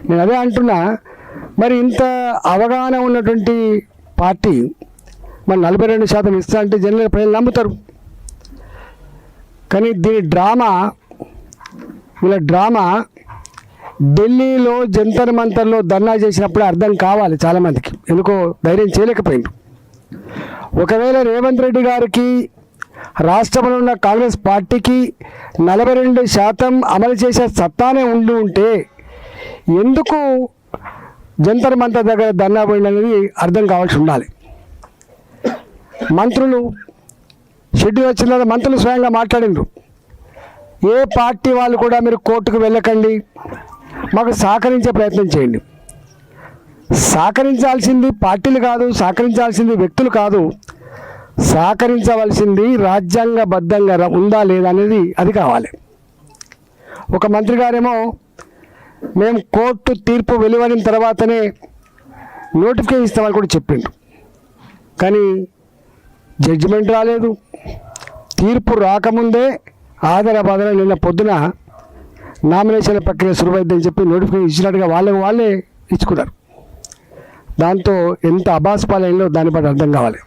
నేను అదే అంటున్నా, మరి ఇంత అవగాహన ఉన్నటువంటి పార్టీ మరి 42% ఇస్తా అంటే జనరల్గా ప్రజలు నమ్ముతారు. కానీ దీని వీళ్ళ డ్రామా ఢిల్లీలో జంతర్ మంతర్లో ధర్నా చేసినప్పుడే అర్థం కావాలి చాలామందికి, ఎందుకో ధైర్యం చేయలేకపోయింది. ఒకవేళ రేవంత్ రెడ్డి గారికి రాష్ట్రంలో ఉన్న కాంగ్రెస్ పార్టీకి 42% అమలు చేసే సత్తానే ఉంటే ఎందుకు జంతర్ మంతర్ దగ్గర ధర్నా పోయిందనేది అర్థం కావాల్సి ఉండాలి. మంత్రులు షెడ్యూల్ వచ్చిన తర్వాత మంత్రులు స్వయంగా మాట్లాడిండ్రు, ఏ పార్టీ వాళ్ళు కూడా మీరు కోర్టుకు వెళ్ళకండి, మాకు సహకరించే ప్రయత్నం చేయండి. సహకరించాల్సింది పార్టీలు కాదు, సహకరించాల్సింది వ్యక్తులు కాదు, సహకరించవలసింది రాజ్యాంగబద్ధంగా ఉందా లేదా అనేది అది కావాలి. ఒక మంత్రి గారేమో మేము కోర్టు తీర్పు వెలువడిన తర్వాతనే నోటిఫికేషన్ ఇస్తామని కూడా చెప్పిండు. కానీ జడ్జిమెంట్ రాలేదు, తీర్పు రాకముందే ఆధారబాధన నిన్న పొద్దున నామినేషన్ ప్రక్రియ సులువైద్దని చెప్పి నోటిఫికేషన్ ఇచ్చినట్టుగా వాళ్ళే ఇచ్చుకున్నారు. దాంతో ఎంత అబాస్పాలైందో దాన్ని బట్టి అర్థం కావాలి.